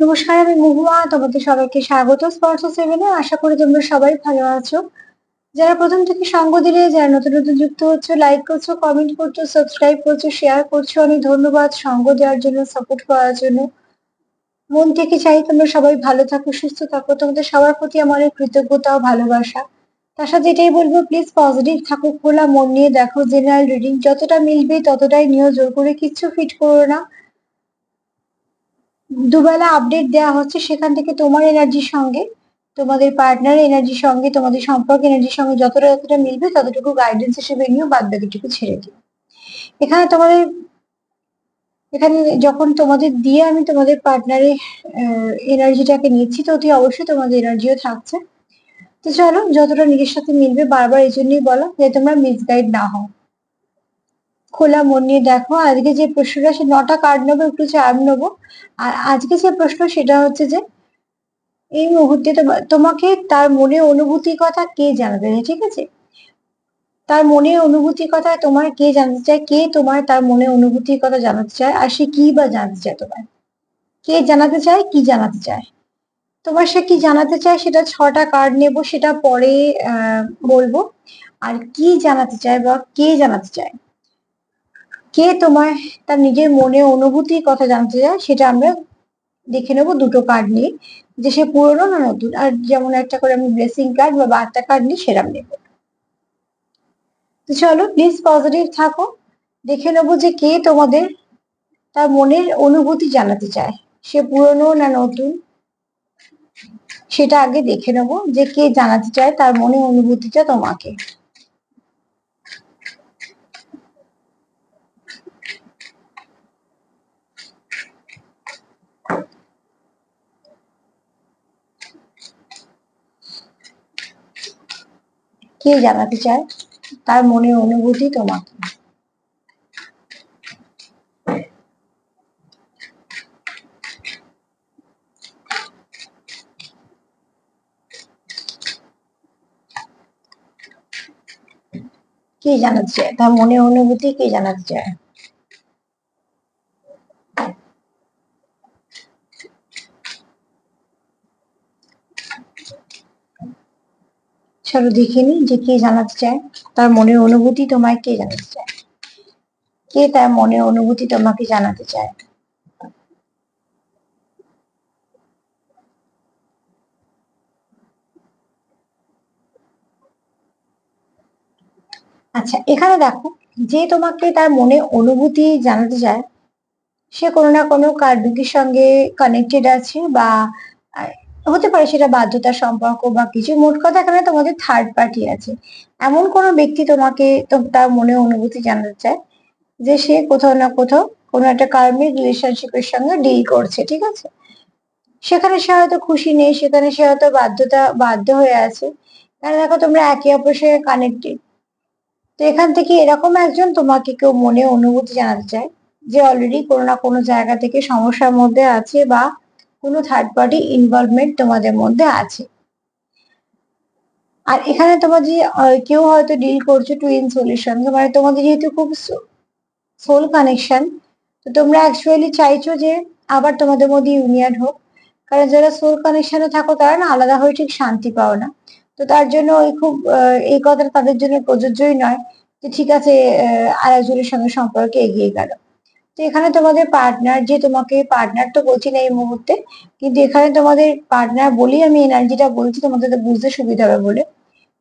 নমস্কার, আমি মহুয়া। তোমাদের সবাইকে স্বাগত স্পর্শ সেভেনে। আশা করি তোমরা সবাই ভালো আছো। যারা প্রথম থেকে সঙ্গ দিলে, যারা নতুন নতুন যুক্ত হচ্ছে, লাইক করছো, কমেন্ট করছো, সাবস্ক্রাইব করছো, শেয়ার করছো, অনেক ধন্যবাদ সঙ্গ দেওয়ার জন্য, সাপোর্ট করার জন্য। মন থেকে চাই তোমরা সবাই ভালো থাকো, সুস্থ থাকো। তোমাদের সবার প্রতি আমার অনেক কৃতজ্ঞতা ও ভালোবাসা। তার সাথে এটাই বলবো, প্লিজ পজিটিভ থাকো, খোলা মন নিয়ে দেখো। জেনারেল রিডিং যতটা মিলবে ততটাই নিও, জোর করে কিচ্ছু ফিট করো না। দুবেলা আপডেট দেওয়া হচ্ছে, সেখান থেকে তোমার এনার্জির সঙ্গে, তোমাদের পার্টনার এনার্জির সঙ্গে, তোমাদের সম্পর্ক এনার্জির সঙ্গে যতটা যতটা মিলবে ততটুকু গাইডেন্স হিসেবে নিও, বাদ বাকিটুকু ছেড়ে দিও। এখানে তোমাদের, এখানে যখন তোমাদের দিয়ে আমি তোমাদের পার্টনারের এনার্জিটাকে নিচ্ছি, তো অতি অবশ্যই তোমাদের এনার্জিও থাকছে। তো চলো, যতটা নিজের সাথে মিলবে, বারবার এই জন্যই বলা যে তোমরা মিসগাইড না হও। খোলা মন নিয়ে দেখো। আজকে যে প্রশ্নটা, সে 9টা কার্ড নেবো, একটু চার্ম নেবো। আর আজকে যে প্রশ্ন সেটা হচ্ছে যে, এই মুহূর্তে তোমাকে তার মনে অনুভূতির কথা কে জানাতে চায়, ঠিক আছে? তার মনে অনুভূতির কথা তোমার কে জানতে চায়, কে তোমার তার মনে অনুভূতির কথা জানাতে চায়, আর সে কি বা জানতে চায় তোমার? কে জানাতে চায়, কি জানাতে চায় তোমার? সে কি জানাতে চায় সেটা 6টা কার্ড নেব, সেটা পরে বলবো। আর কি জানাতে চায় বা কে জানাতে চায়, কে তোমার তার নিজের মনে অনুভূতির কথা জানতে চায়, সেটা আমরা দেখে নেবো দুটো কার্ড নিয়ে, যে সে পুরনো না নতুন। আর যেমন একটা করে আমি ব্লেসিং কার্ড বা বার্তা কার্ড নিই, সেরাম নেবো। তো চলো, প্লিজ পজিটিভ থাকো। দেখে নেবো যে কে তোমাদের তার মনের অনুভূতি জানাতে চায়, সে পুরনো না নতুন, সেটা আগে দেখে নেবো যে কে জানাতে চায় তার মনের অনুভূতিটা তোমাকে। কে জানাতে চায় তার মনের অনুভূতি তোমাকে? কে জানাতে চায় তার মনের অনুভূতি, কে জানাতে চায়? চলো দেখে নি যে কে জানাতে চায় তার মনের অনুভূতি তোমায়, কে জানাতে চায়, কে তার মনের অনুভূতি তোমাকে জানাতে চায়। আচ্ছা, এখানে দেখো, যে তোমাকে তার মনে অনুভূতি জানাতে চায়, সে কোনো না কোনো কার্মিকের সঙ্গে কানেক্টেড আছে, বা আহ, হতে পারে সেটা বাধ্যতার সম্পর্ক বা কিছু। মোট কথা, এখানে তোমাদের থার্ড পার্টি আছে। এমন কোনো ব্যক্তি তোমাকে তার মনে অনুভূতি জানাতে চায়, যে সে কোথাও না কোথাও কোনো একটা কার্মিক রিলেশনশিপের সঙ্গে ডিল করছে, ঠিক আছে? সেখানে সে হয়তো খুশি নেই, সেখানে সে হয়তো বাধ্য হয়ে আছে। কারণ দেখো, তোমরা একে অপরের সঙ্গে কানেক্টেড। তো এখান থেকে এরকম একজন তোমাকে কেউ মনে অনুভূতি জানাতে চায়, যে অলরেডি কোনো না কোনো জায়গা থেকে সমস্যার মধ্যে আছে, বা কোনো থার্ড পার্টি ইনভলভমেন্ট তোমাদের মধ্যে আছে। আর এখানে তোমার যে কেউ হয়তো ডিল করছো টুইন সোলের সঙ্গে, মানে তোমাদের যেহেতু খুব সোল কানেকশন, তো তোমরা অ্যাকচুয়ালি চাইছো যে আবার তোমাদের মধ্যে ইউনিয়ন হোক। কারণ যারা সোল কানেকশনে থাকো, তারা না আলাদা হয়ে ঠিক শান্তি পাও না। তো তার জন্য ওই খুব এই কথাটা তাদের জন্য প্রযোজ্যই নয়, যে ঠিক আছে আরেকজনের সঙ্গে সম্পর্কে এগিয়ে গেল। তো এখানে তোমাদের পার্টনার, যে তোমাকে পার্টনার তো বলছি না এই মুহূর্তে, কিন্তু এখানে তোমাদের পার্টনার বলি, আমি এনার্জিটা বলছি তোমাদের তো বুঝতে সুবিধা হবে বলে।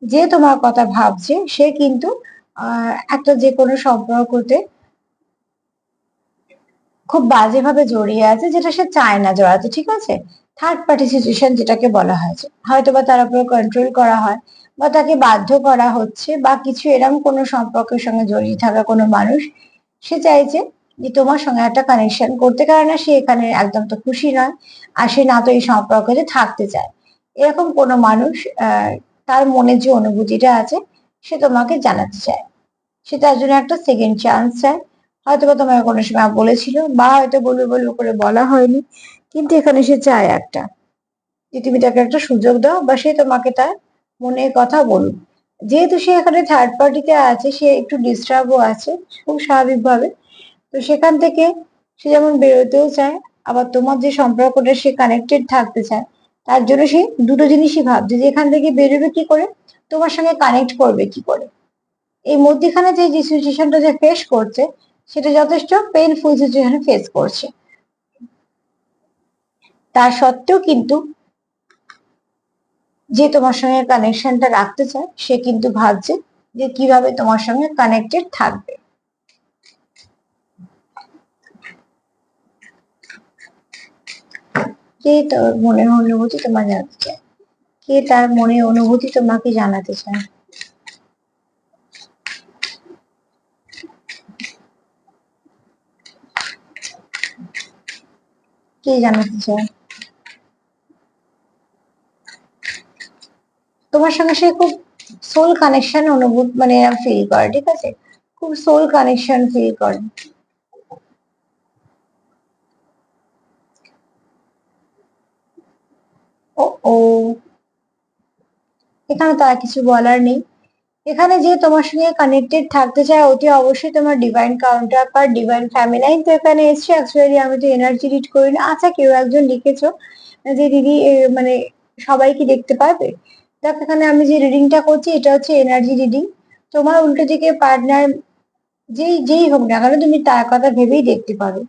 যে তোমার কথা ভাবছে, সে কিন্তু একটা যে কোনো সম্পর্কতে খুব বাজেভাবে জড়িয়ে আছে, যেটা সে চায় না জড়াতে, ঠিক আছে? থার্ড পার্টি সিচুয়েশন যেটাকে বলা হয়েছে, হয়তো বা তার উপর কন্ট্রোল করা হয়, বা তাকে বাধ্য করা হচ্ছে, বা কিছু এরকম কোনো সম্পর্কের সঙ্গে জড়িয়ে থাকা কোনো মানুষ, সে চাইছে যে তোমার সঙ্গে একটা কানেকশন করতে, কারণ সে এখানে একদম তো খুশি নয়, আর সে না তো এই সম্পর্কে থাকতে চায়। এরকম কোনো মানুষ তার মনে যে অনুভূতিটা আছে, সে তোমাকে জানাতে চায়। সে তার জন্য একটা সেকেন্ড চান্স চায়। হয়তো বা তোমাকে কোনো সময় বলেছিল, বা হয়তো বলবো বলবো করে বলা হয়নি, কিন্তু এখানে সে চায় একটা, যে তুমি তাকে একটা সুযোগ দাও, বা সে তোমাকে তার মনের কথা বলুক। যেহেতু সে এখানে থার্ড পার্টিতে আছে, সে একটু ডিস্টার্বও আছে খুব স্বাভাবিকভাবে। তো সেখান থেকে সে যেমন বেরোতেও চায়, আবার তোমার যে সম্পর্কটা সে কানেক্টেড থাকতে চায়, তার জন্য সে দুটো জিনিসই ভাবছে যে এখান থেকে বেরোবে কি করে, তোমার সঙ্গে কানেক্ট করবে কি করে। এই মধ্যখানে যে সিচুয়েশনটা যে ফেস করছে, সেটা যথেষ্ট পেইনফুল সিচুয়েশন ফেস করছে। তার সত্ত্বেও কিন্তু যে তোমার সঙ্গে কানেকশনটা রাখতে চায়, সে কিন্তু ভাবছে যে কিভাবে তোমার সঙ্গে কানেক্টেড থাকবে। কে তোর মনের অনুভূতি তোমার জানতে চায়, কে তার মনে অনুভূতি তোমাকে জানাতে চায়, কে জানাতে চায় তোমার সঙ্গে। সে খুব সোল কানেকশন অনুভূতি মানে ফিল করে, ঠিক আছে, খুব সোল কানেকশন ফিল করে। ও ও, এখানে তার কিছু বলার নেই। এখানে যে তোমার সঙ্গে কানেক্টেড থাকতে চায়, অতি অবশ্যই তোমার ডিভাইন কাউন্টার পার্ট, ডিভাইন ফ্যামিলাইন তো এখানে এসছে। অ্যাকচুয়ালি আমি তো এনার্জি রিড করি না। আচ্ছা, কেউ একজন লিখেছো যে দিদি মানে সবাই কি দেখতে পারবে। দেখ, এখানে আমি যে রিডিংটা করছি এটা হচ্ছে এনার্জি রিডিং। তোমার উল্টো দিকে পার্টনার যেই যেই হোক না কেন, তুমি তার কথা ভেবেই দেখতে পারো।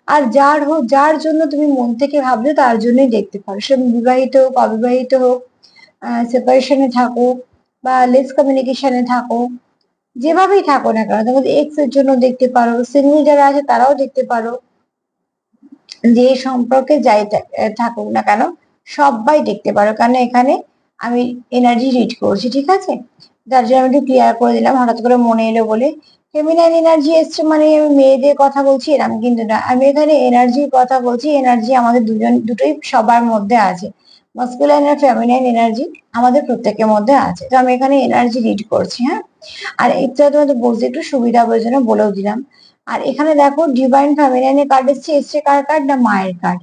আর যার হোক, যার জন্য তুমি মন থেকে ভাবছো তার জন্যই দেখতে পারো। সে বিবাহিত হোক, অবিবাহিত হোক, সেপারেশনে থাকো বা লেস কমিউনিকেশনে থাকো, যেভাবেই থাকো না কেন, তোমাদের এক্স এর জন্য দেখতে পারো, সিঙ্গেল যারা আছে তারাও দেখতে পারো, যে সম্পর্কে যাই থাকুক না কেন, সবাই দেখতে পারো। কারণ এখানে আমি এনার্জি রিড করছি, ঠিক আছে, যার জন্য আমি একটু ক্লিয়ার করে দিলাম, হঠাৎ করে মনে এলো বলে। ফেমিনাইন এনার্জি এসছে মানে আমি মেয়েদের কথা বলছি এরকম কিন্তু না, আমি এখানে এনার্জির কথা বলছি। এনার্জি আমাদের দুটোই সবার মধ্যে আছে, মাস্কুলাইন আর ফেমিনাইন এনার্জি আমাদের প্রত্যেকের মধ্যে আছে। তো আমি এখানে এনার্জি রিড করছি, হ্যাঁ। আর এটা তোমাদের বলতে একটু সুবিধা হবে জন্য বলেও দিলাম। আর এখানে দেখো ডিভাইন ফ্যামিলিয়ানের কার্ড এসছে, এসছে কার কার্ড না মায়ের কার্ড।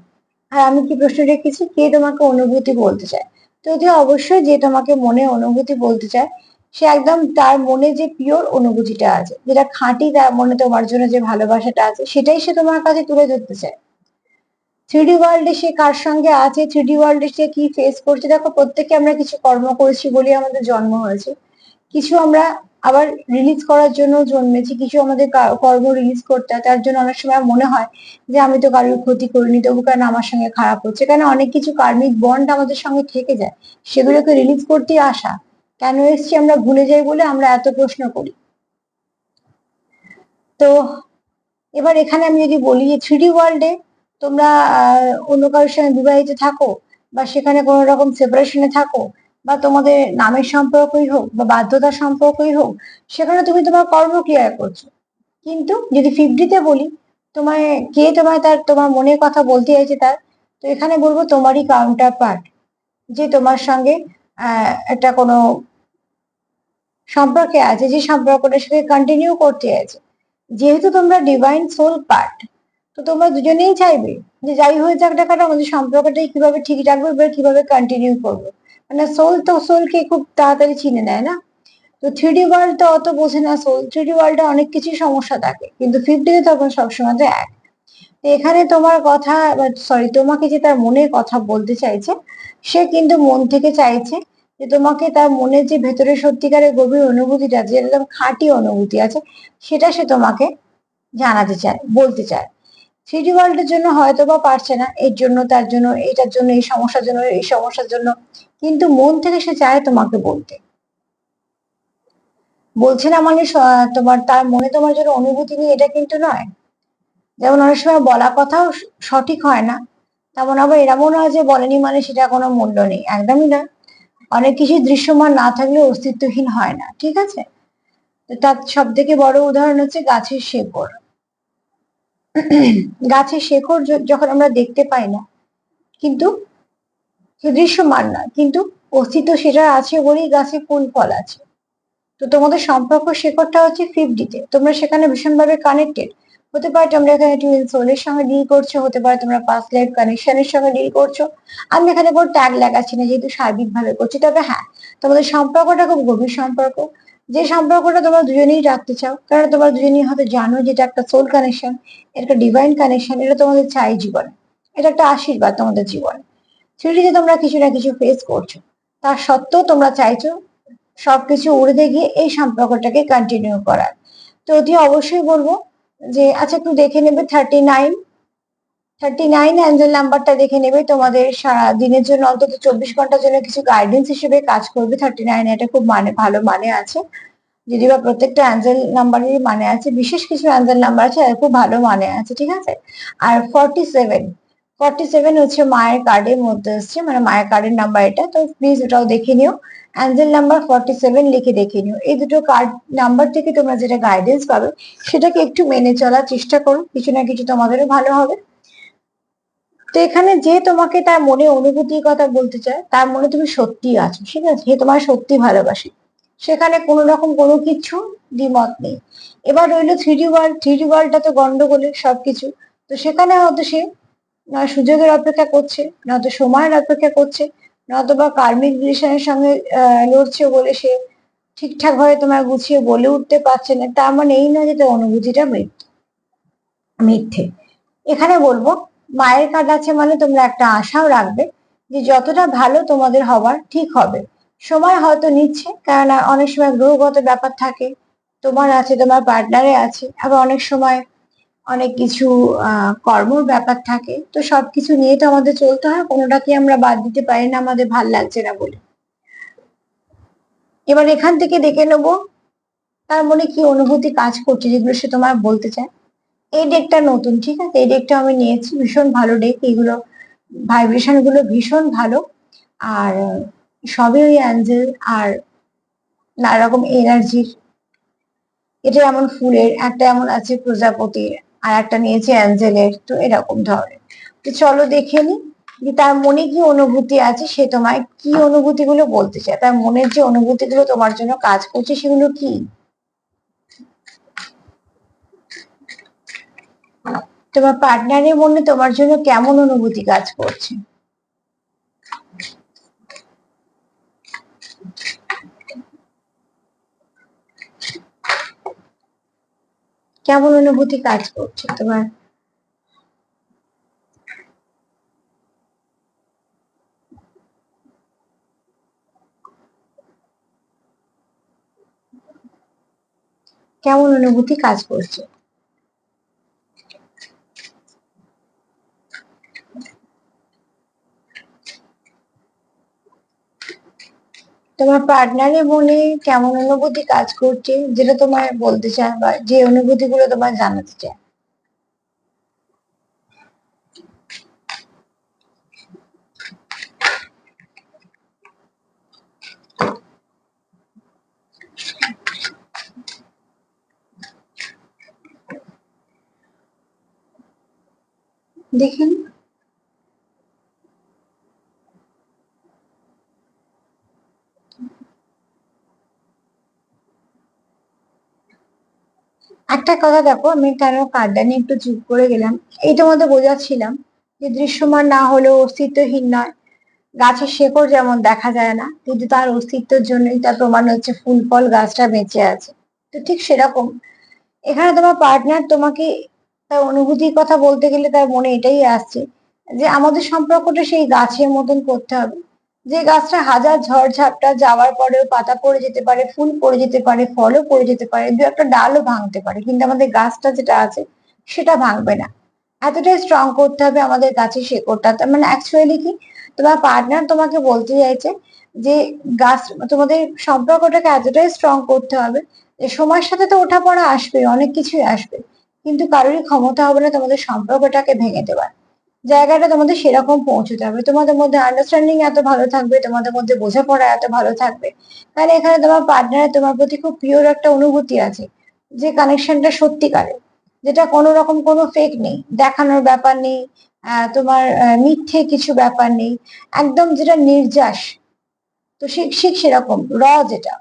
আর আমি কি প্রশ্ন রেখেছি, কে তোমাকে অনুভূতি বলতে চায়। তো যে অবশ্যই যে তোমাকে মনে অনুভূতি বলতে চায়, সে একদম তার মনে যে পিওর অনুভূতিটা আছে, যেটা খাঁটি, তার মনে তোমার জন্য যে ভালোবাসাটা আছে, সেটাই সে তোমার কাছে তুলে ধরতে চায়। থ্রিডি ওয়ার্ল্ডে সে কার সঙ্গে আছে, থ্রিডি ওয়ার্ল্ডে সে কি ফেস করছে। দেখো, প্রত্যেকে আমরা কিছু কর্ম করেছি বলেই আমাদের জন্ম হয়েছে, কিছু আমরা আবার রিলিজ করার জন্য জন্মেছি, কিছু আমাদের কর্ম রিলিজ করতে হয়। তার জন্য অনেক সময় মনে হয় যে আমি তো কারোর ক্ষতি করিনি, তবু কেন আমার সঙ্গে খারাপ হচ্ছে, কেন অনেক কিছু কার্মিক বন্ড আমাদের সঙ্গে থেকে যায়, সেগুলোকে রিলিজ করতে আসা। কেন এসছি আমরা ভুলে যাই বলে আমরা এত প্রশ্ন করি। তো এবার এখানে আমি যদি বলি যে থ্রিডি ওয়ার্ল্ডে তোমরা অন্য কারোর সঙ্গে বিবাহিত থাকো, বা সেখানে কোনো রকম সেপারেশনে থাকো, বা তোমাদের নামের সম্পর্কই হোক বা বাধ্যতার সম্পর্কই হোক, সেখানে তুমি তোমার কর্ম ক্লিয়ার করছো। কিন্তু যদি ফিফটিতে বলি, তোমায় কে তোমায় তার তোমার মনের কথা বলতে চাইছে তার, তো এখানে বলবো তোমারই কাউন্টার পার্ট, যে তোমার সঙ্গে একটা কোনো সম্পর্কে আছে, যে সম্পর্কটার সাথে কন্টিনিউ করতে আছে। যেহেতু তোমরা ডিভাইন সোল পার্ট, তো তোমরা দুজনেই চাইবে যে যাই হয়ে যাক না কেন আমাদের সম্পর্কটাই কিভাবে ঠিক রাখবো বা কিভাবে কন্টিনিউ করবো। মানে সোল তো সোলকে খুব তাড়াতাড়ি চিনে নেয় না। তো থ্রিডি ওয়ার্ল্ড অত বোঝে না সোল, থ্রিডি ওয়ার্ল্ডে অনেক কিছু সমস্যা থাকে, কিন্তু ফিফটিতে তখন সবসময় তো এক। তো এখানে তোমার কথা, সরি, তোমাকে যে তার মনের কথা বলতে চাইছে, সে কিন্তু মন থেকে চাইছে যে তোমাকে তার মনের যে ভেতরে সত্যিকারের গভীর অনুভূতিটা আছে, যেটা একদম খাঁটি অনুভূতি আছে, সেটা সে তোমাকে জানাতে চায়, বলতে চায়। থ্রিডি ওয়ার্ল্ডের জন্য হয়তো বা পারছে না, এর জন্য তার জন্য, এটার জন্য, এই সমস্যার জন্য, এই সমস্যার জন্য, কিন্তু মন থেকে সে চায় তোমাকে বলতে। বলছে না মানে তোমার তার মনে তোমার জন্য অনুভূতি নেই, এটা কিন্তু নয়। যেমন অনেক সময় বলা কথাও সঠিক হয় না, তেমন আবার এরমও নয় যে বলেনি মানে সেটা কোনো মূল্য নেই, একদমই না। অনেক কিছু দৃশ্যমান না থাকলে অস্তিত্বহীন হয় না, ঠিক আছে। তো তার সব থেকে বড় উদাহরণ হচ্ছে গাছের শেকড়। গাছের শেকড় যখন আমরা দেখতে পাই না, কিন্তু সে দৃশ্যমান না, কিন্তু অস্তিত্ব সেটা আছে বলেই গাছে ফুল ফল আছে। তো তোমাদের সম্পর্ক শেকড়টা হচ্ছে ফিফটিতে, তোমরা সেখানে ভীষণভাবে কানেক্টেড। হতে পারে তোমরা এখানে টুইন সোলের সঙ্গে ডিল করছো, হতে পারে তোমরা পাস্ট লাইফ কানেকশনের সঙ্গে ডিল করছো। আমি এখানে কোনো ট্যাগ লাগাচ্ছি না, যেহেতু সার্বিক ভাবে করছি। তবে হ্যাঁ, তোমাদের সম্পর্কটা খুব গভীর সম্পর্ক, যে সম্পর্কটা তোমরা দুজনেই রাখতে চাও, কারণ তোমরা দুজনেই হয়তো জানো যেটা একটা সোল কানেকশন, একটা ডিভাইন কানেকশন, এটা তোমাদের চাই জীবনে। এটা একটা আশীর্বাদ তোমাদের জীবনে। থ্রিডিতে তোমরা কিছু না কিছু ফেস করছো, তার সত্ত্বেও তোমরা চাইছো সবকিছু উড়ে গিয়ে এই সম্পর্কটাকে কন্টিনিউ করার। তো অতি অবশ্যই বলবো যে আচ্ছা একটু দেখে নেবে 39 অ্যাঞ্জেল নাম্বারটা দেখে নেবে, তোমাদের সারা দিনের জন্য অন্তত 24 ঘন্টার জন্য কিছু গাইডেন্স হিসেবে কাজ করবে 39। এটা খুব ভালো মানে আছে, যদি বা প্রত্যেকটা অ্যাঞ্জেল নাম্বারেরই মানে আছে, বিশেষ কিছু অ্যাঞ্জেল নাম্বার আছে আর খুব ভালো মানে আছে, ঠিক আছে। আর 47 হচ্ছে মায়ের কার্ডের মধ্যে আসছে, মানে মায়ের কার্ডের নাম্বার এটা, তো প্লিজ ওটাও দেখে নিও। অ্যাঞ্জেল নাম্বার 47 লিখে দেখে নিও। এই দুটো কার্ড নাম্বার থেকে তোমরা যেটা গাইডেন্স পাবে সেটাকে একটু মেনে চলার চেষ্টা করো, কিছু না কিছু তোমাদেরও ভালো হবে। তো এখানে যে তোমাকে তার মনে অনুভূতির কথা বলতে চায়, তার মনে তুমি সত্যি আছো, ঠিক আছে, সে তোমার সত্যি ভালোবাসে, সেখানে কোনো রকম কোনো কিছু দ্বিমত নেই। এবার রইলো থ্রি ডি ওয়ার্ল্ডটা তো গন্ডগোলের সবকিছু। তো সেখানে হয়তো সে না সুযোগের অপেক্ষা করছে, নয়তো সময়ের অপেক্ষা করছে, নয়তো বা কার্মিক রিলেশনের সঙ্গে লড়ছে বলে সে ঠিকঠাক ভাবে তোমার গুছিয়ে বলে উঠতে পারছে না। তার মানে এই নয় যে তার অনুভূতিটা মিথ্যে। এখানে বলবো মায়ের কার্ড আছে মানে তোমরা একটা আশাও রাখবে যে যতটা ভালো তোমাদের হবার ঠিক হবে। সময় হয়তো নিচ্ছে, কেননা অনেক সময় গ্রহগত ব্যাপার থাকে, তোমার আছে, তোমার পার্টনারে আছে, আবার অনেক সময় অনেক কিছু কর্মর ব্যাপার থাকে। তো সবকিছু নিয়ে তো আমাদের চলতে হয়, কোনোটাকে আমরা বাদ দিতে পারি না আমাদের ভাল লাগছে না বলে। এবার এখান থেকে দেখে নেবো তার মনে কি অনুভূতি কাজ করছে, যেগুলো সে তোমার বলতে চায়। এই ডেকটা নতুন, ঠিক আছে, এই ডেকটা আমি নিয়েছি, ভীষণ ভালো ডেক, এগুলো ভাইব্রেশন গুলো ভীষণ ভালো। আর সবই ওই অ্যাঞ্জেল আর নানা রকম এনার্জির। এটা এমন ফুলের, একটা এমন আছে প্রজাপতির, আর একটা নিয়েছে অ্যাঞ্জেলের, তো এরকম ধরনের। তো চলো দেখে নি যে তার মনে কি অনুভূতি আছে, সে তোমায় কি অনুভূতি গুলো বলতে চায়, তার মনের যে অনুভূতি গুলো তোমার জন্য কাজ করছে সেগুলো কি। তোমার পার্টনারের মনে তোমার জন্য কেমন অনুভূতি কাজ করছে, কেমন অনুভূতি কাজ করছে তোমার। কেমন অনুভূতি কাজ করছে। তোমার পার্টনারের মনে কেমন অনুভূতি কাজ করছে, যেটা তোমায় বলতে চায় বা যে অনুভূতি গুলো তোমায় জানাতে চায়। দেখেন, একটা কথা দেখো, আমি কেন কার্ডটা নিয়ে একটু চুপ করে গেলাম, এইটার মধ্যে বোঝাচ্ছিলাম যে দৃশ্যমান না হলেও অস্তিত্বহীন নয়। গাছের শেকড় যেমন দেখা যায় না, কিন্তু তার অস্তিত্বের জন্যই তার প্রমাণ হচ্ছে ফুল ফল গাছটা বেঁচে আছে। তো ঠিক সেরকম এখানে তোমার পার্টনার তোমাকে তার অনুভূতির কথা বলতে গেলে তার মনে এটাই আসছে যে আমাদের সম্পর্কটা সেই গাছের মতন করতে হবে, যে গাছটা হাজার ঝড় ঝাপটা যাওয়ার পরেও পাতা পড়ে যেতে পারে, ফুল পড়ে যেতে পারে, ফলও পড়ে যেতে পারে, দু একটা ডালও ভাঙতে পারে, কিন্তু আমাদের গাছটা যেটা আছে সেটা ভাঙবে না। এতটাই স্ট্রং করতে হবে আমাদের গাছের শেকড়টা। তার মানে অ্যাকচুয়ালি কি, তোমার পার্টনার তোমাকে বলতে চাইছে যে গাছ, তোমাদের সম্পর্কটাকে এতটাই স্ট্রং করতে হবে যে সময়ের সাথে তো ওঠাপড়া আসবে, অনেক কিছুই আসবে, কিন্তু কারোরই ক্ষমতা হবে না তোমাদের সম্পর্কটাকে ভেঙে দেওয়ার। জায়গাটা তোমাদের সেরকম পৌঁছতে হবে, তোমাদের মধ্যে আন্ডারস্ট্যান্ডিং এত ভালো থাকবে, তোমাদের মধ্যে বোঝাপড়া এত ভালো থাকবে, তাহলে এখানে তোমার পার্টনারের তোমার প্রতি খুব পিওর একটা অনুভূতি আছে, যে কানেকশনটা সত্যিকারের, যেটা কোনো রকম কোনো ফেক নেই, দেখানোর ব্যাপার নেই, তোমার মিথ্যে কিছু ব্যাপার নেই, একদম যেটা নির্যাস। তো ঠিক সেরকম যেটা,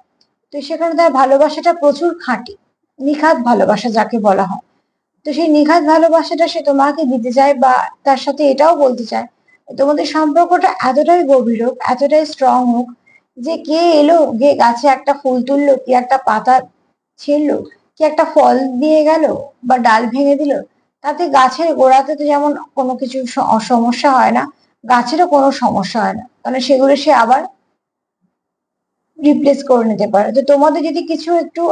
তো সেখানে তার ভালোবাসাটা প্রচুর খাঁটি, নিখাত ভালোবাসা যাকে বলা হয়। তো সেই নিখাত ভালোবাসাটা সে তোমাকে দিতে চায়, বা তার সাথে এটাও বলতে চায় তোমাদের সম্পর্কটা এতটাই গভীর হোক, এতটাই স্ট্রং হোক, যে কে এলো, কে গাছে একটা ফুল তুললো, কি একটা পাতা ছিঁড়লো, কি একটা ফল দিয়ে গেল বা ডাল ভেঙে দিল, তাতে গাছের গোড়াতে তো যেমন কোনো কিছু সমস্যা হয় না, গাছেরও কোনো সমস্যা হয় না, কারণ সেগুলো সে আবার রিপ্লেস করে নিতে পারে। তো তোমাদের যদি কিছু একটু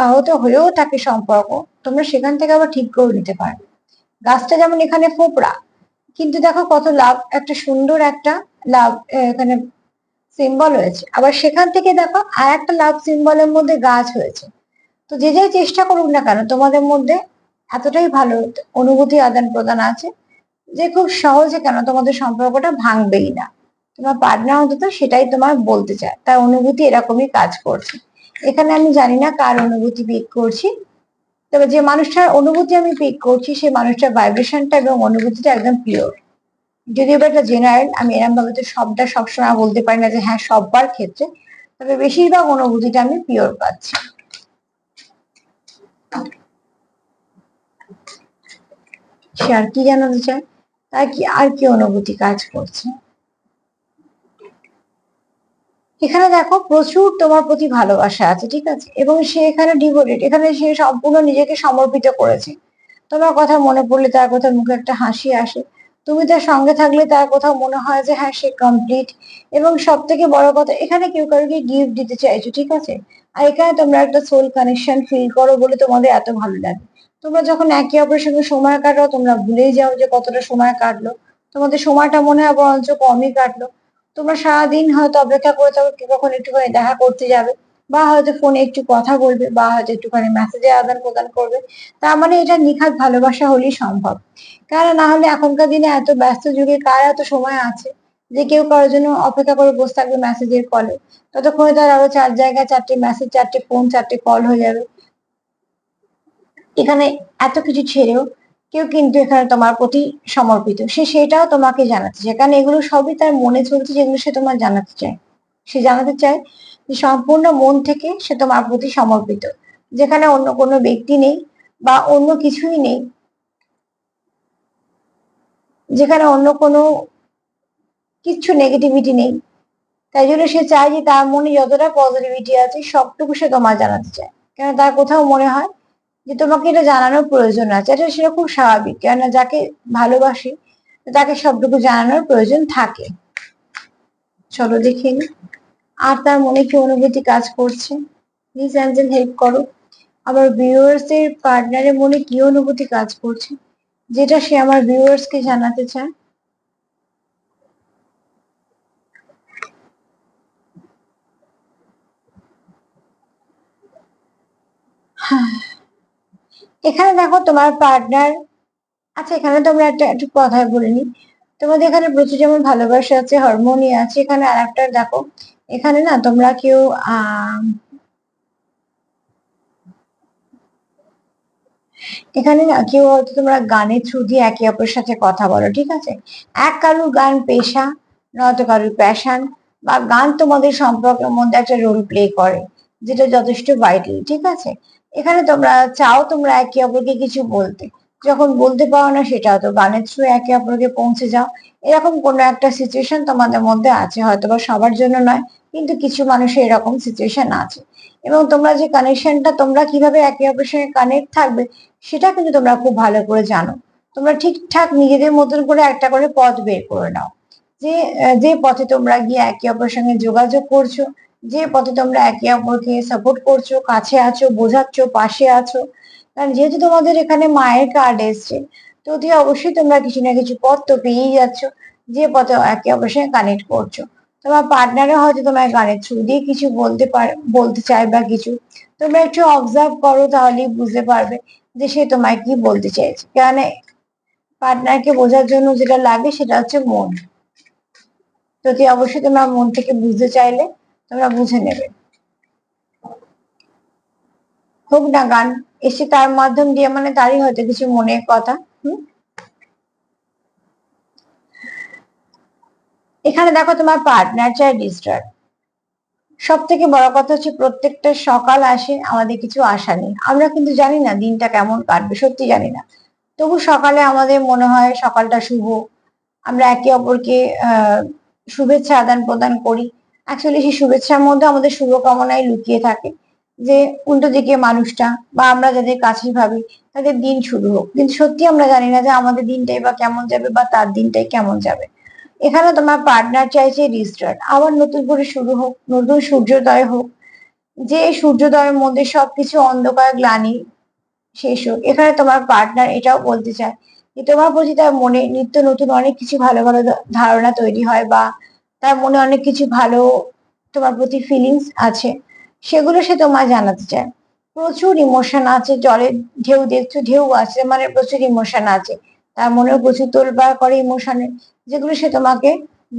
আহত হয়েও থাকে সম্পর্ক, তোমরা সেখান থেকে আবার ঠিক করে নিতে পারো। গাছটা যেমন এখানে ফোপড়া, কিন্তু দেখো কত লাভ, একটা সুন্দর একটা লাভ এখানে সিম্বল হয়েছে, আবার সেখান থেকে দেখো আর একটা লাভ সিম্বলের মধ্যে গাছ হয়েছে। তো যে যাই চেষ্টা করুক না কেন, তোমাদের মধ্যে এতটাই ভালো অনুভূতি আদান প্রদান আছে যে খুব সহজে কেন তোমাদের সম্পর্কটা ভাঙবেই না। তোমার পার্টনার অন্তত সেটাই তোমার বলতে চায়, তার অনুভূতি এরকমই কাজ করছে। এখানে আমি জানি না কার অনুভূতি পিক করছি, তবে যে মানুষটার অনুভূতি আমি পিক করছি সেই মানুষটার ভাইব্রেশনটা এবং অনুভূতিটা একদম পিওর। যদিও বা এটা জেনারেল, আমি এরকম ভাবে তো সবটা সবসময় বলতে পারি না যে হ্যাঁ সববার ক্ষেত্রে, তবে বেশিরভাগ অনুভূতিটা আমি পিওর পাচ্ছি। সে আর কি জানাতে চায়, তার কি আর কি অনুভূতি কাজ করছে। এখানে দেখো প্রচুর তোমার প্রতি ভালোবাসা আছে, ঠিক আছে, এবং সে এখানে ডিভোটেড, এখানে সে সম্পূর্ণ নিজেকে সমর্পিত করেছে। তোমার কথা মনে পড়লে তার কথা মুখে একটা হাসি আসে, তুমি তার সঙ্গে থাকলে তার কোথাও মনে হয় যে হ্যাঁ সে কমপ্লিট। এবং সব থেকে বড় কথা, এখানে কেউ কাউকে গিফট দিতে চাইছো, ঠিক আছে, আর এখানে তোমরা একটা সোল কানেকশন ফিল করো বলে তোমাদের এত ভালো লাগে। তোমরা যখন একে অপরের সঙ্গে সময় কাটাও, তোমরা ভুলেই যাও যে কতটা সময় কাটলো, তোমাদের সময়টা মনে হয় বরঞ্চ কমই কাটলো। তোমরা সারাদিন হয়তো অপেক্ষা করে থাকো কে কখন একটুখানি দেখা করতে যাবে, বা হয়তো ফোনে একটু কথা বলবে, বা হয়তো একটুখানি মেসেজে আদান প্রদান করবে। তার মানে এটা নিখাত ভালোবাসা হলেই সম্ভব। কারণ না হলে এখনকার দিনে এত ব্যস্ত যুগে কার এত সময় আছে যে কেউ কারোর জন্য অপেক্ষা করে বসে থাকবে মেসেজের কলে? ততক্ষণে তার আরো 4 জায়গায় 4টে মেসেজ, 4টে ফোন, 4টে কল হয়ে যাবে। এখানে এত কিছু ছেড়েও কেউ কিন্তু এখানে তোমার প্রতি সমর্পিত, সে সেটাও তোমাকে জানাতে চায়, কারণ এগুলো সবই তার মনে চলছে, যেগুলো সে তোমার জানাতে চায়। সে জানাতে চায় যে সম্পূর্ণ মন থেকে সে তোমার প্রতি সমর্পিত, যেখানে অন্য কোনো ব্যক্তি নেই বা অন্য কিছুই নেই, যেখানে অন্য কোনো কিচ্ছু নেগেটিভিটি নেই। তাই জন্য সে চায় যে তার মনে যতটা পজিটিভিটি আছে সবটুকু সে তোমার জানাতে চায়, কেন তার কোথাও মনে হয় যে তোমাকে এটা জানানোর প্রয়োজন আছে। এটা সেটা খুব স্বাভাবিক, কেননা যাকে ভালোবাসে তাকে সবটুকু জানানোর প্রয়োজন থাকে। চলো দেখে নি আর তার মনে কি অনুভূতি কাজ করছে, প্লিজ অ্যাঞ্জেল হেল্প করো। আবার ভিউয়ার্স এর পার্টনারের মনে কি অনুভূতি কাজ করছে, যেটা সে আমার ভিউয়ার্স কে জানাতে চায়। এখানে দেখো তোমার পার্টনার, আচ্ছা এখানে তোমরা একটা একটু কথাই বলে নি, তোমাদের এখানে প্রচুর যেমন ভালোবাসা আছে, হারমোনি আছে, এখানে আর একটা দেখো, এখানে না তোমরা কেউ এখানে না কেউ হয়তো তোমরা গানের থ্রু দিয়ে একে অপরের সাথে কথা বলো, ঠিক আছে, এক কারুর গান পেশা, নয়তো কারুর প্যাশন, বা গান তোমাদের সম্পর্কের মধ্যে একটা রোল প্লে করে, যেটা যথেষ্ট ভাইটাল, ঠিক আছে। এখানে তোমরা চাও তোমরা একে অপরকে কিছু বলতে, যখন বলতে পারো না সেটাও তো গানের থ্রু একে অপরকে পৌঁছে যাও। এরকম কোনো একটা সিচুয়েশন তোমাদের মধ্যে আছে, হয়তো বা সবার জন্য নয়, কিন্তু কিছু মানুষের এরকম সিচুয়েশন আছে। এবং তোমরা যে কানেকশনটা, তোমরা কিভাবে একে অপরের সঙ্গে কানেক্ট থাকবে সেটা কিন্তু তোমরা খুব ভালো করে জানো। তোমরা ঠিকঠাক নিজেদের মতন করে একটা করে পথ বের করে নাও, যে যে পথে তোমরা গিয়ে একে অপরের সঙ্গে যোগাযোগ করছো, যে পথে তোমরা একে অপরকে সাপোর্ট করছো, কাছে আছো, বোঝাচ্ছ, পাশে আছো। কারণ যেহেতু তোমাদের এখানে মায়ের কার্ড এসছে, তো অতি অবশ্যই তোমরা কিছু না কিছু পথ তো পেয়েই যাচ্ছ, যে পথে একে অপরের সঙ্গে কানেক্ট করছো। তোমার পার্টনারও হয়তো তোমার গানের থ্রু দিয়ে কিছু বলতে চায় বা কিছু, তোমরা একটু অবজার্ভ করো, তাহলেই বুঝতে পারবে যে সে তোমায় কি বলতে চাইছে। কারণ পার্টনারকে বোঝার জন্য যেটা লাগে সেটা হচ্ছে মন। যদি অবশ্যই তোমরা মন থেকে বুঝতে চাইলে তোমরা বুঝে নেবে। হোক না গান এসে তার মাধ্যম দিয়ে, মানে তারই হয়তো কিছু মনের কথা। এখানে দেখো তোমার পার্টনার চাই ডিস্টার্ব। সব থেকে বড় কথা হচ্ছে প্রত্যেকটা সকাল আসে আমাদের কিছু আশা নেই, আমরা কিন্তু জানি না দিনটা কেমন কাটবে, সত্যি জানি না। তবু সকালে আমাদের মনে হয় সকালটা শুভ, আমরা একে অপরকে শুভেচ্ছা আদান প্রদান করি। অ্যাকচুয়ালি সেই শুভেচ্ছার মধ্যে আমাদের শুভকামনাই লুকিয়ে থাকে, যে উল্টো দিকে মানুষটা বা আমরা যাদের কাছে ভাবি তাদের দিন শুরু হোক, কিন্তু সত্যি আমরা জানি না যে আমাদের দিনটাই বা কেমন যাবে বা তার দিনটাই কেমন যাবে। এখানে তোমার পার্টনার চাইছে রিস্টার্ট, আবার নতুন করে শুরু হোক, নতুন সূর্যোদয় হোক, যে সূর্যোদয়ের মধ্যে সবকিছু অন্ধকার গ্লানি শেষ হোক। এখানে তোমার পার্টনার এটাও বলতে চায় যে তোমার প্রতি তার মনে নিত্য নতুন অনেক কিছু ভালো ভালো ধারণা তৈরি হয়, বা তার মনে অনেক কিছু ভালো তোমার প্রতি ফিলিংস আছে, সেগুলো সে তোমায় জানাতে চায়। প্রচুর ইমোশন আছে, জলের ঢেউ দেখছো, ঢেউ আছে মানে প্রচুর ইমোশন আছে, তার মনেও প্রচুর তোলপাড় করে ইমোশনের, যেগুলো সে তোমাকে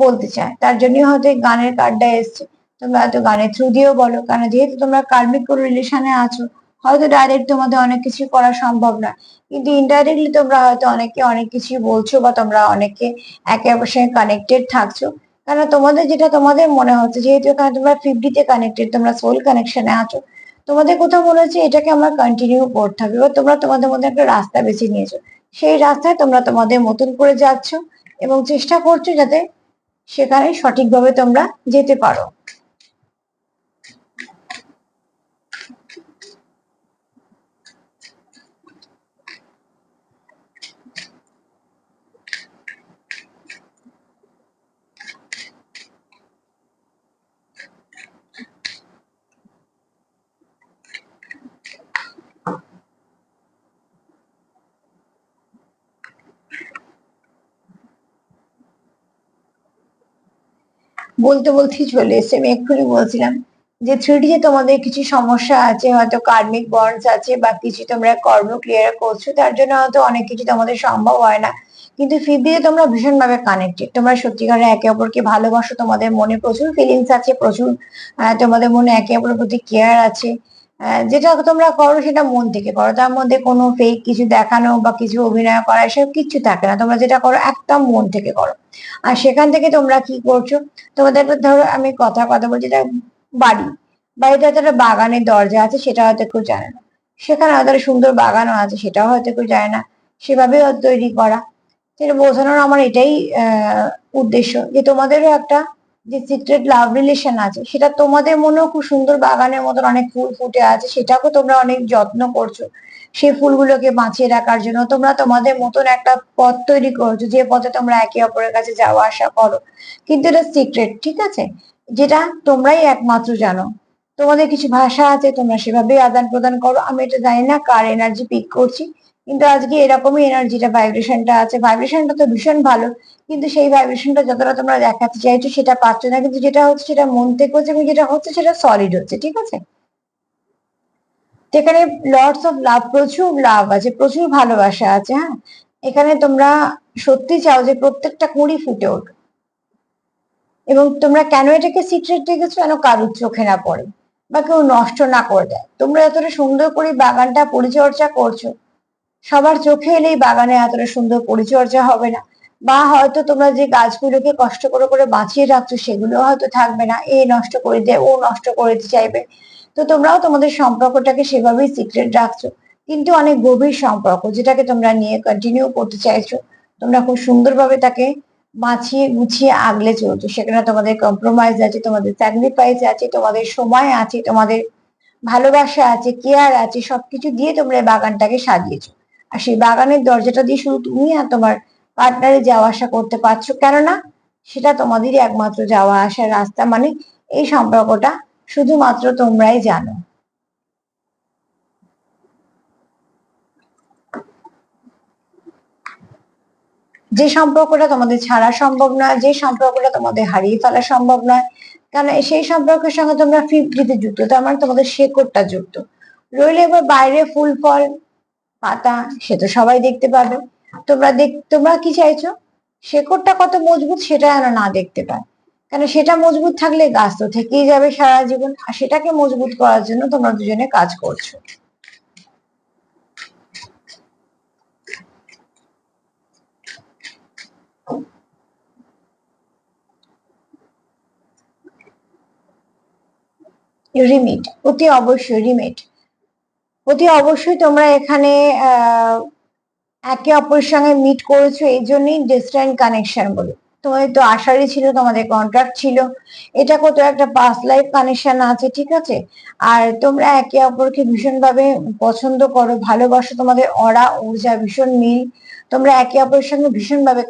বলতে চায়। তার জন্যই হয়তো এই গানের কার্ডটা এসছে। তোমরা হয়তো গানের থ্রু দিয়েও বলো, কারণ যেহেতু তোমরা কার্মিক কোনো রিলেশনে আছো, হয়তো ডাইরেক্ট তোমাদের অনেক কিছু করা সম্ভব না, কিন্তু ইনডাইরেক্টলি তোমরা হয়তো অনেকে অনেক কিছুই বলছো, বা তোমরা অনেকে একে অপরের সঙ্গে কানেক্টেড থাকছো। কারণ তোমাদের যেটা তোমাদের মনে হচ্ছে, যেহেতু এখানে তোমরা 50-তে কানেক্টেড, তোমরা সোল কানেকশনে আছো, তোমাদের কোথাও মনে হচ্ছে এটাকে আমরা কন্টিনিউ করতে হবে, বা তোমরা তোমাদের মধ্যে একটা রাস্তা বেছে নিয়েছো, সেই রাস্তায় তোমরা তোমাদের মতন করে যাচ্ছ এবং চেষ্টা করছো যাতে সেখানে সঠিকভাবে তোমরা যেতে পারো। বলতে বলতেই চলে এসছে, আমি এক্ষুনি বলছিলাম যে 3D তে তোমাদের কিছু সমস্যা আছে, হয়তো কার্মিক বন্ডস আছে, বা কিছু তোমরা কর্ম ক্লিয়ার করছো, তার জন্য হয়তো অনেক কিছু তোমাদের সম্ভব হয় না। কিন্তু 5D তে তোমরা ভীষণ ভাবে কানেক্টেড, তোমরা সত্যিকারে একে অপরকে ভালোবাসো, তোমাদের মনে প্রচুর ফিলিংস আছে, প্রচুর তোমাদের মনে একে অপরের প্রতি কেয়ার আছে। যেটা তোমরা করো সেটা মন থেকে করো, তার মধ্যে কোনো ফেক কিছু দেখানো বা কিছু অভিনয় করা এসব কিচ্ছু থাকে না, তোমরা যেটা করো একদম মন থেকে করো। আর সেখান থেকে তোমরা কি করছো, তোমাদের একটা ধরো আমি কথা বলছি, এটা বাড়ি, বাড়িতে হয়তো একটা বাগানের দরজা আছে, সেটা হয়তো কেউ জানে না, সেখানে হয়তো একটা সুন্দর বাগানও আছে, সেটাও হয়তো কেউ জানে না, সেভাবেই হয়তো তৈরি করা। সেটা বোঝানোর আমার এটাই উদ্দেশ্য, যে তোমাদেরও একটা যে সিক্রেট লাভ রিলেশন আছে, সেটা তোমাদের মনেও খুব সুন্দর বাগানের মতন অনেক ফুল ফুটে আছে, সেটাকেও তোমরা অনেক যত্ন করছো, সেই ফুলগুলোকে বাঁচিয়ে রাখার জন্য তোমরা তোমাদের মতন একটা পথ তৈরি করছো, যে পথে তোমরা একে অপরের কাছে যাওয়া আসা করো। কিন্তু এটা সিক্রেট, ঠিক আছে, যেটা তোমরাই একমাত্র জানো। তোমাদের কিছু ভাষা আছে, তোমরা সেভাবেই আদান প্রদান করো। আমি এটা জানি না কার এনার্জি পিক করছি, কিন্তু আজকে এরকমই এনার্জিটা, ভাইব্রেশনটা আছে, ভাইব্রেশনটা তো ভীষণ ভালো, কিন্তু সেই ভাইব্রেশনটা যতটা তোমরা দেখাতে চাইছো সেটা পাচ্ছ না, কিন্তু যেটা হচ্ছে সেটা মন থেকে হচ্ছে, এবং যেটা হচ্ছে সেটা সলিড হচ্ছে, ঠিক আছে। যেখানে লর্ডস অফ লাভ, প্রচুর লাভ আছে, প্রচুর ভালোবাসা আছে, হ্যাঁ। এখানে তোমরা সত্যি চাও যে প্রত্যেকটা কুঁড়ি ফুটে ওঠে, এবং তোমরা কেন এটাকে সিক্রেট রেখেছো, যেন কারুর চোখে না পড়ে বা কেউ নষ্ট না করে দেয়। তোমরা এতটা সুন্দর করে বাগানটা পরিচর্যা করছো, সবার চোখে এলেই বাগানে এতটা সুন্দর পরিচর্যা হবে না, বা হয়তো তোমরা যে গাছগুলোকে কষ্ট করে করে বাঁচিয়ে রাখছো সেগুলো হয়তো থাকবে না, এ নষ্ট করে দেয়, ও নষ্ট করে দিতে চাইবে। তো তোমরাও তোমাদের সম্পর্কটাকে সেভাবেই সিক্রেট রাখছো, কিন্তু অনেক গভীর সম্পর্ক, যেটাকে তোমরা নিয়ে কন্টিনিউ করতে চাইছো। তোমরা খুব সুন্দরভাবে তাকে বাঁচিয়ে গুছিয়ে আগলে চলছো, সেখানে তোমাদের কম্প্রোমাইজ আছে, তোমাদের স্যাক্রিফাইস আছে, তোমাদের সময় আছে, তোমাদের ভালোবাসা আছে, কেয়ার আছে, সবকিছু দিয়ে তোমরা এই বাগানটাকে সাজিয়েছো। আর সেই বাগানের দরজাটা দিয়ে শুধু তুমি আর তোমার পার্টনারে যাওয়া আসা করতে পারছো, কেননা সেটা তোমাদেরই একমাত্র যাওয়া আসার রাস্তা, মানে এই সম্পর্কটা শুধুমাত্র তোমরাই জানো। যে সম্পর্কটা তোমাদের ছাড়া সম্ভব নয়, যে সম্পর্কটা তোমাদের হারিয়ে ফেলা সম্ভব নয়, কারণ সেই সম্পর্কের সঙ্গে তোমরা 50-তে যুক্ত, তার মানে তোমাদের শেকড়টা যুক্ত। রইলে এবার বাইরে ফুল ফল পাতা, সে তো সবাই দেখতে পাবে। তোমরা কি চাইছো, শেকড়টা কত মজবুত সেটা যেন না দেখতে পায়, কারণ সেটা মজবুত থাকলে গাছ তো থেকেই যাবে সারা জীবন, আর সেটাকে মজবুত করার জন্য তোমরা দুজনে কাজ করছো। রিমিট, অতি অবশ্যই রিমিট, অতি অবশ্যই তোমরা এখানে আহ একে অপরের সঙ্গে মিট করেছো, এই জন্যই ডেস্টাইন কানেকশন বলে। তোমাদের তো আশারই ছিল, তোমাদের কন্ট্রাক্ট ছিল, এটা কত একটা পাস্ট লাইফ কানেকশন আছে, ঠিক আছে। আর তোমরা একে অপরকে ভীষণ ভাবে পছন্দ করো, ভালোবাসো, তোমাদের অরা ঊর্জা ভীষণ মিল, তোমরা একে অপরের সঙ্গে ভীষণ ভাবে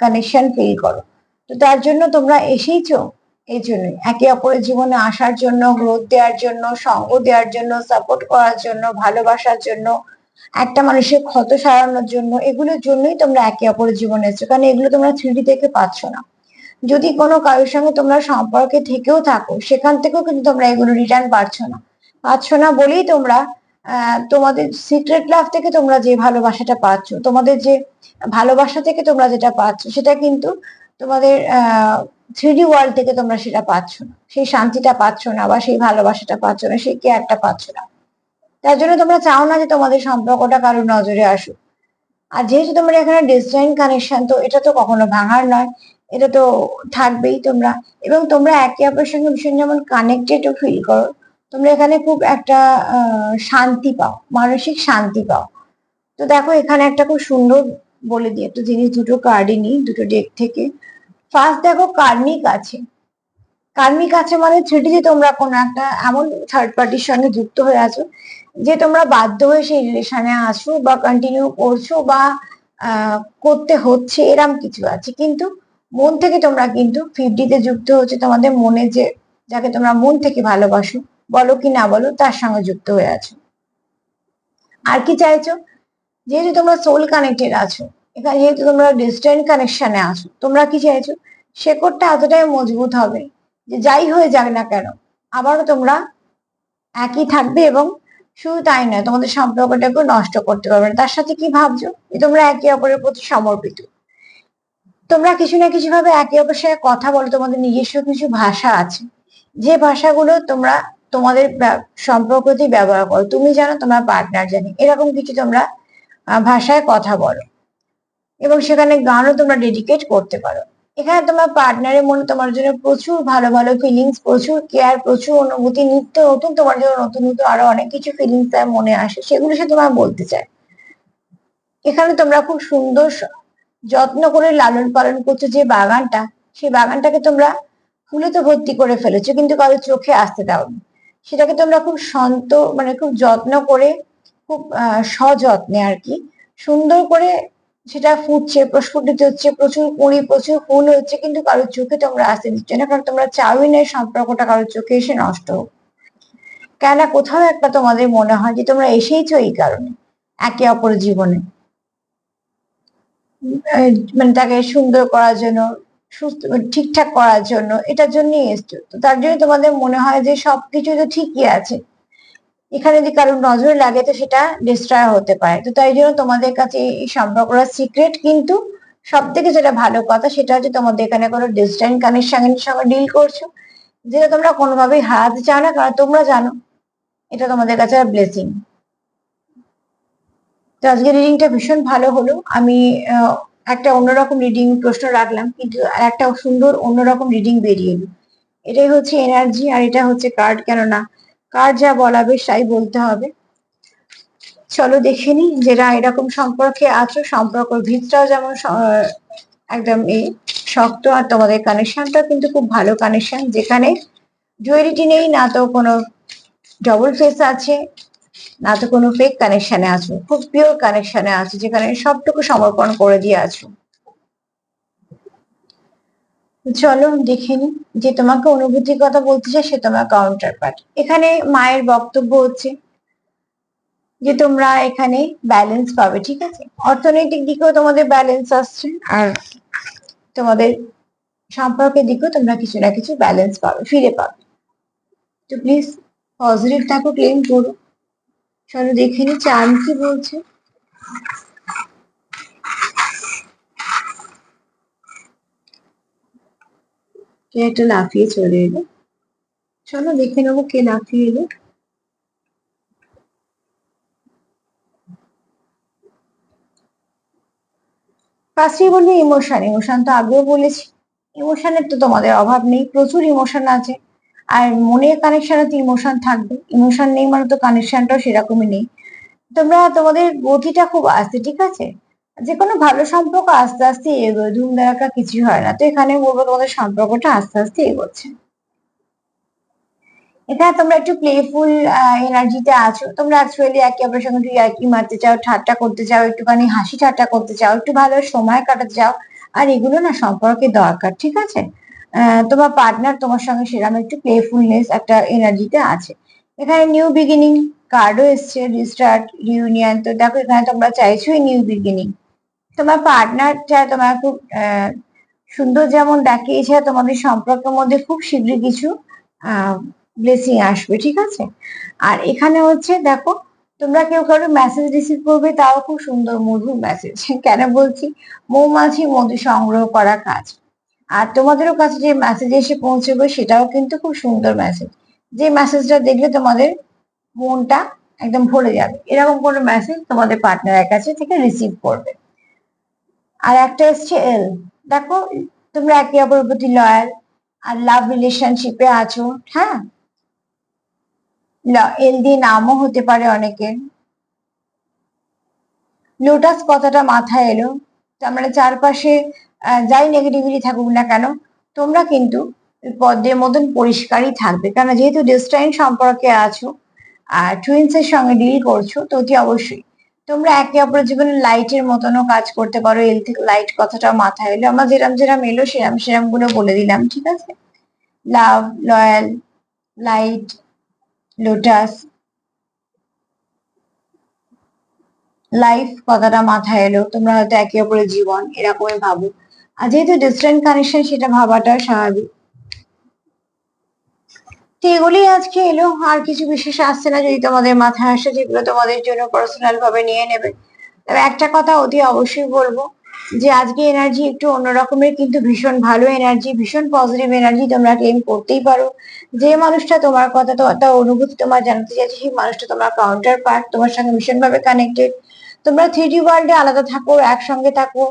কানেকশন ফিল করো। তো তার জন্য তোমরা এসেইছো, এই জন্যই একে অপরের জীবনে আসার জন্য, গ্রোথ দেওয়ার জন্য, সঙ্গ দেওয়ার জন্য, সাপোর্ট করার জন্য, ভালোবাসার জন্য, একটা মানুষের ক্ষত সারানোর জন্য, এগুলোর জন্যই তোমরা একে অপরের জীবনে এসছো, কারণ এগুলো তোমরা 3D থেকে পাচ্ছ না। যদি কোনো কারোর সঙ্গে তোমরা সম্পর্কে থেকেও থাকো, সেখান থেকেও কিন্তু তোমরা এগুলো রিটার্ন পাচ্ছ না বলেই তোমরা তোমাদের সিক্রেট লাভ থেকে তোমরা যে ভালোবাসাটা পাচ্ছ, তোমাদের যে ভালোবাসা থেকে তোমরা যেটা পাচ্ছ, সেটা কিন্তু তোমাদের 3D ওয়ার্ল্ড থেকে তোমরা সেটা পাচ্ছ না, সেই শান্তিটা পাচ্ছ না, বা সেই ভালোবাসাটা পাচ্ছ না, সেই কেয়ারটা পাচ্ছ না। তার জন্য তোমরা চাও না যে তোমাদের সম্পর্কটা কারোর নজরে আসুক। আর যেহেতু তোমরা এখানে ডিস্টেন্ট কানেকশন, তো এটা তো কখনো ভাঙার নয়, এটা তো থাকবেই তোমরা। এবং তোমরা একে অপরের সঙ্গে ভীষণ যেমন কানেক্টেড ফিল করো, তোমরা এখানে খুব একটা শান্তি পাও, মানসিক শান্তি পাও। তো দেখো এখানে একটা খুব সুন্দর বলে দিই একটা জিনিস, দুটো কার্ডই নিই দুটো ডেক থেকে। ফার্স্ট দেখো কার্মিক আছে। কার্মিক আছে মানে 3D তোমরা কোনো একটা এমন থার্ড পার্টির সঙ্গে যুক্ত হয়ে আছো, যে তোমরা বাধ্য হয়ে সেই রিলেশনে আছো, বা কন্টিনিউ করছো, বা করতে হচ্ছে, এরম কিছু আছে। কিন্তু মন থেকে তোমরা কিন্তু 50 যুক্ত হচ্ছে, তোমাদের মনে যে যাকে তোমরা মন থেকে ভালোবাসো, বলো কি না বলো, তার সঙ্গে যুক্ত হয়ে আছো। আর কি চাইছো? যেহেতু তোমরা সোল কানেক্টেড আছো, এখানে যেহেতু তোমরা ডিস্টেন্ট কানেকশনে আছো, তোমরা কি চাইছো? শেকড়টা এতটাই মজবুত হবে যে যাই হয়ে যাক না কেন, আবারও তোমরা একই থাকবে, এবং শুধু তাই নয়, তোমাদের সম্পর্কটাকেও নষ্ট করতে পারবে না। তার সাথে কি ভাবছো? যে তোমরা একে অপরের প্রতি সমর্পিত, তোমরা কিছু না কিছু ভাবে একে অপরের সাথে কথা বলো, তোমাদের নিজস্ব কিছু ভাষা আছে, যে ভাষাগুলো তোমরা তোমাদের সম্পর্কতে ব্যবহার করো, তুমি জানো, তোমার পার্টনার জানে, এরকম কিছু তোমরা ভাষায় কথা বলো, এবং সেখানে গানও তোমরা ডেডিকেট করতে পারো। এখানে তোমার পার্টনারের মনে তোমার জন্য প্রচুর ভালো ভালো ফিলিংস, প্রচুর কেয়ার, প্রচুর অনুভূতি, নিত্য নতুন তোমার জন্য নতুন নতুন আরো অনেক কিছু ফিলিংস তার মনে আসে, সেগুলো সে তোমার বলতে চায়। এখানে তোমরা খুব সুন্দর যত্ন করে লালন পালন করছো যে বাগানটা, সেই বাগানটাকে তোমরা ফুলে তো ভর্তি করে ফেলেছো, কিন্তু কারো চোখে আসতে দাওনি। সেটাকে তোমরা খুব শান্ত, মানে খুব যত্ন করে, খুব সযত্নে আর কি, সুন্দর করে সেটা ফুটছে, প্রস্ফুটিত হচ্ছে, প্রচুর কুঁড়ি, প্রচুর ফুল হচ্ছে, কিন্তু কারোর চোখে তোমরা আসতে দিচ্ছ না, কারণ তোমরা চাওই না এই সম্পর্কটা কারোর চোখে এসে নষ্ট হোক। কেন কোথাও একটা তোমাদের মনে হয় যে তোমরা এসেইছো এই কারণে, একে অপরের জীবনে মানে তাকে সুন্দর করার জন্য, সুস্থ ঠিকঠাক করার জন্য, এটার জন্যই এসছো। তো তার জন্য তোমাদের মনে হয় যে সবকিছু তো ঠিকই আছে, এখানে যদি কারোর নজর লাগে তো সেটা ডিস্ট্রয় হতে পারে। তো তাই জন্য তোমাদের কাছে এই সম্পর্কটা সিক্রেট, কিন্তু সব থেকে যেটা ভালো কথা সেটা হচ্ছে তোমাদের এখানে কোনো ডিস্টেন্ট কানেকশনের সঙ্গে ডিল করছো, যেটা তোমরা কোনোভাবেই হারাতে চাও না, কারণ তোমরা জানো এটা তোমাদের কাছে ব্লেসিং। তো আজকে রিডিংটা ভীষণ ভালো হলো। আমি একটা অন্যরকম রিডিং প্রশ্ন রাখলাম, কিন্তু একটা সুন্দর অন্যরকম রিডিং বেরিয়ে এলো। এটাই হচ্ছে এনার্জি, আর এটা হচ্ছে কার্ড, কেননা কার্ড যা বলাবে তাই বলতে হবে। চলো দেখে নি, যারা এরকম সম্পর্কে আছো, সম্পর্কের ভিতটাও যেমন একদম শক্ত, আর তোমাদের কানেকশনটাও কিন্তু খুব ভালো কানেকশন, যেখানে ডুয়ালিটি নেই, না তো কোনো ডবল ফেস আছে, না তো কোনো ফেক কানেকশনে আছো, খুব পিওর কানেকশনে আছো, যেখানে সবটুকু সমর্পণ করে দিয়ে আছো। চলো দেখে নি, যে তোমাকে অনুভূতির কথা বলতে চাই সে তোমার কাউন্টার পার্ট। এখানে মায়ের বক্তব্য হচ্ছে যে তোমরা এখানে ব্যালেন্স পাবে, ঠিক আছে, অর্থনৈতিক দিকেও তোমাদের ব্যালেন্স আসছে, আর তোমাদের সম্পর্কের দিকেও তোমরা কিছু না কিছু ব্যালেন্স পাবে, ফিরে পাবে। তো প্লিজ পজিটিভ থাকো, ক্লেম করো। চলো দেখে নি চার্ম কি বলছে। কে একটা লাফিয়ে চলে এলো, চলো দেখে নেবো কে লাফিয়ে এলো। ফার্স্টে বলবো ইমোশন, ইমোশন তো আগেও বলেছি, ইমোশনের তো তোমাদের অভাব নেই, প্রচুর ইমোশন আছে, আর মনের কানেকশনে তো ইমোশন থাকবে, ইমোশন নেই মানে তো কানেকশনটাও সেরকমই নেই। তোমরা তোমাদের গতিটা খুব আস্তে, ঠিক আছে, যে কোনো ভালো সম্পর্ক আস্তে আস্তে এগোয়, ধুমধারাক্কা কিছু হয় না। তো এখানে বলবো তোমাদের সম্পর্কটা আস্তে আস্তে এগোচ্ছে। এখানে তোমরা একটু প্লেফুল এনার্জিতে আছো, তোমরা অ্যাকচুয়ালি একে অপরের সঙ্গে একটু ইয়ার্কি মারতে চাও, ঠাট্টা করতে চাও, একটুখানি হাসি ঠাট্টা করতে চাও, একটু ভালো সময় কাটাতে চাও। আর এগুলো না সম্পর্কে দরকার, ঠিক আছে? তোমার পার্টনার তোমার সঙ্গে সেরকম একটু প্লেফুলনেস একটা এনার্জিতে আছে। এখানে নিউ বিগিনিং কার্ডও এসছে, রিস্টার্ট, রিউনিয়ন। তো দেখো এখানে তোমরা চাইছোই নিউ বিগিনিং। তোমার পার্টনার চায় তোমার খুব সুন্দর, যেমন দেখিয়েছে তোমাদের সম্পর্কের মধ্যে খুব শীঘ্রই কিছু ব্লেসিং আসবে, ঠিক আছে? আর এখানে হচ্ছে দেখো, তোমরা কেউ কারো মেসেজ রিসিভ করবে, তাও খুব সুন্দর মধুর মেসেজ। কেন বলছি? মৌমাছি মধু সংগ্রহ করা কাজ। আর তোমাদেরও কাছে যে মেসেজ এসে পৌঁছবে সেটাও কিন্তু খুব সুন্দর মেসেজ, যে মেসেজটা দেখলে তোমাদের মনটা একদম ভরে যাবে, এরকম কোনো মেসেজ তোমাদের পার্টনারের কাছে থেকে রিসিভ করবে। আর একটা এসছে এল। দেখো, তোমরা একে অপরের প্রতি লয়াল আর লাভ রিলেশনশিপে আছো। হ্যাঁ, এল দিয়ে নামও হতে পারে অনেকের। লোটাস কথাটা মাথায় এলো। তার মানে চারপাশে যাই নেগেটিভিটি থাকুক না কেন, তোমরা কিন্তু পদ্মের মতন পরিষ্কারই থাকবে, কারণ যেহেতু ডিস্টাইন সম্পর্কে আছো আর টুইন্স এর সঙ্গে ডিল করছো, তো অতি অবশ্যই তোমরা একে অপরের জীবনে লাইটের মতনও কাজ করতে পারো। এল থেকে লাইট কথাটা মাথায় এলো, আমার যেরাম যেরাম এলো সেরাম সেরাম গুলো বলে দিলাম, ঠিক আছে? লাভ, লয়াল, লাইট, লোটাস, লাইফ কথাটা মাথায় এলো। তোমরা হয়তো একে অপরের জীবন এরকমই ভাবো, আর যেহেতু ডিস্টেন্ট কানেকশন সেটা ভাবাটা স্বাভাবিক। তো এগুলি আজকে এলো, আর কিছু বিশেষ আসছে না। যদি তোমাদের মাথায় আসে যেগুলো তোমাদের জন্য পার্সোনাল ভাবে নিয়ে নেবে। তবে একটা কথা অতি অবশ্যই বলবো, যে আজকে এনার্জি একটু অন্যরকমের, কিন্তু ভীষণ ভালো এনার্জি, ভীষণ পজিটিভ এনার্জি তোমরা ক্লেম করতেই পারো। যে মানুষটা তোমার কথা, তো তার অনুভূতি তোমার জানাতে চাইছে, সেই মানুষটা তোমার কাউন্টার পার্ট, তোমার সঙ্গে ভীষণ ভাবে কানেক্টেড। তোমরা 3D ওয়ার্ল্ডে আলাদা থাকো, একসঙ্গে থাকো,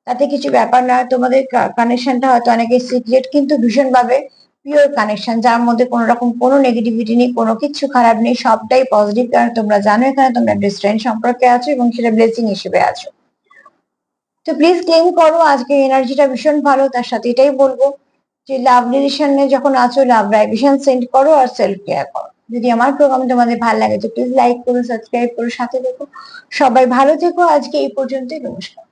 তাতে কিছু ব্যাপার নয়। তোমাদের কানেকশনটা হয়তো অনেকের সিক্রেট, কিন্তু ভীষণ ভাবে পিওর কানেকশন, যার মধ্যে কোনো রকম কোনো নেগেটিভিটি নেই, কোনো কিছু খারাপ নেই, সবটাই পজিটিভ। কারণ তোমরা জানো এখানে তোমরা ডিস্টেন্স সম্পর্কে আছো এবং সেটা ব্লেসিং হিসেবে আছো। তো প্লিজ ক্লেম করো, আজকে এনার্জিটা ভীষণ ভালো। তার সাথে এটাই বলবো যে লাভ রিলেশনে যখন আছো, লাভ ভাইব্রেশন সেন্ড করো আর সেলফ কেয়ার করো। যদি আমার প্রোগ্রাম তোমাদের ভালো লাগে তো প্লিজ লাইক করো, সাবস্ক্রাইব করো, সাথে দেখো। সবাই ভালো থেকো, আজকে এই পর্যন্তই, নমস্কার।